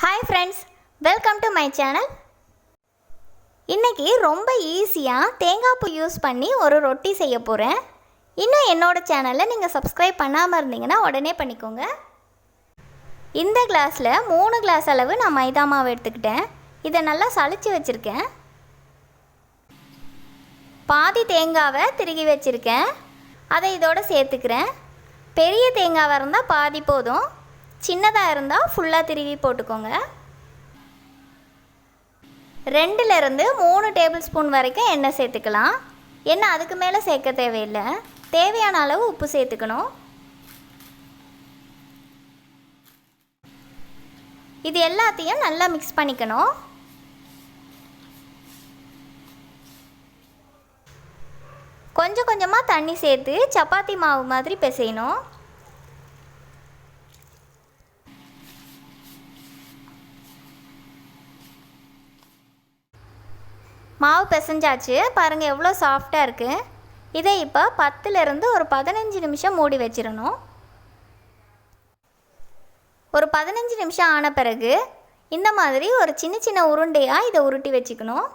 Hi friends, welcome to my channel. இன்றைக்கி ரொம்ப ஈஸியாக தேங்காய் பூ யூஸ் பண்ணி ஒரு ரொட்டி செய்ய போகிறேன். இன்னும் என்னோடய சேனலை நீங்கள் சப்ஸ்கிரைப் பண்ணாமல் இருந்தீங்கன்னா உடனே பண்ணிக்கோங்க. இந்த கிளாஸில் 3 கிளாஸ் அளவு நான் மைதா மாவு எடுத்துக்கிட்டேன். இதை நல்லா சளிச்சு வச்சுருக்கேன். பாதி தேங்காவை திருகி வச்சுருக்கேன். அதை இதோடு சேர்த்துக்கிறேன். பெரிய தேங்காவாக இருந்தால் பாதி போதும், சின்னதாக இருந்தால் ஃபுல்லாக திருகி போட்டுக்கோங்க. 2லேருந்து 3 டேபிள் ஸ்பூன் வரைக்கும் எண்ணெய் சேர்த்துக்கலாம். எண்ணெய் அதுக்கு மேலே சேர்க்க தேவையில்லை. தேவையான அளவு உப்பு சேர்த்துக்கணும். இது எல்லாத்தையும் நல்லா மிக்ஸ் பண்ணிக்கணும். கொஞ்சம் கொஞ்சமாக தண்ணி சேர்த்து சப்பாத்தி மாவு மாதிரி பிசையணும். மாவு பிசைஞ்சாச்சு, பாருங்கள் எவ்வளோ சாஃப்டாக இருக்குது. இதை இப்போ 10லேருந்து ஒரு 15 நிமிஷம் மூடி வச்சிடணும். ஒரு 15 நிமிஷம் ஆன பிறகு இந்த மாதிரி ஒரு சின்ன சின்ன உருண்டையாக இதை உருட்டி வச்சுக்கணும்.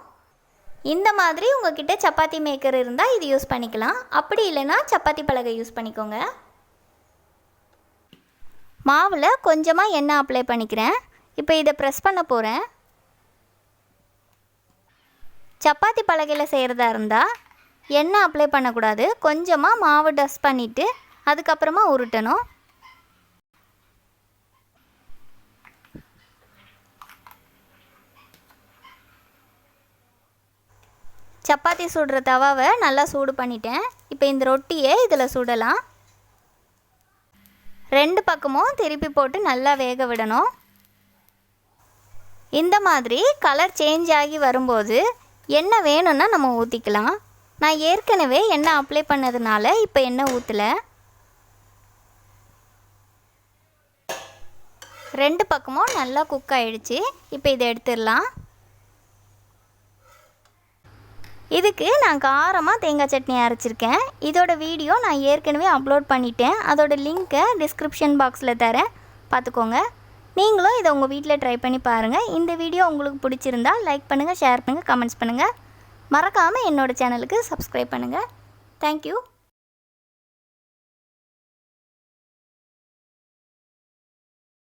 இந்த மாதிரி உங்கள்கிட்ட சப்பாத்தி மேக்கர் இருந்தால் இது யூஸ் பண்ணிக்கலாம். அப்படி இல்லைன்னா சப்பாத்தி பலகை யூஸ் பண்ணிக்கோங்க. மாவில் கொஞ்சமாக எண்ணெய் அப்ளை பண்ணிக்கிறேன். இப்போ இதை ப்ரெஸ் பண்ண போகிறேன். சப்பாத்தி பலகையில் செய்கிறதா இருந்தால் எண்ணெய் அப்ளை பண்ணக்கூடாது. கொஞ்சமாக மாவு டஸ்ட் பண்ணிவிட்டு அதுக்கப்புறமா உருட்டணும். சப்பாத்தி சுடுற தவாவை நல்லா சூடு பண்ணிட்டேன். இப்போ இந்த ரொட்டியை இதில் சுடலாம். 2 பக்கமும் திருப்பி போட்டு நல்லா வேக விடணும். இந்த மாதிரி கலர் சேஞ்ச் ஆகி வரும்போது எண்ணெய் வேணும்னா நம்ம ஊற்றிக்கலாம். நான் ஏற்கனவே எண்ணெய் அப்ளை பண்ணதுனால இப்போ எண்ணெய் ஊற்றலை. 2 பக்கமும் நல்லா குக் ஆகிடுச்சு. இப்போ இதை எடுத்துடலாம். இதுக்கு நான் காரமாக தேங்காய் சட்னி அரைச்சிருக்கேன். இதோட வீடியோ நான் ஏற்கனவே அப்லோட் பண்ணிட்டேன். அதோட லிங்க்கை டிஸ்கிரிப்ஷன் பாக்ஸில் தரேன், பார்த்துக்கோங்க. நீங்களும் இதை உங்கள் வீட்டில் ட்ரை பண்ணி பாருங்கள். இந்த வீடியோ உங்களுக்கு பிடிச்சிருந்தால் லைக் பண்ணுங்கள், ஷேர் பண்ணுங்கள், கமெண்ட்ஸ் பண்ணுங்கள். மறக்காமல் என்னோடய சேனலுக்கு சப்ஸ்கிரைப் பண்ணுங்கள். தேங்க்யூ.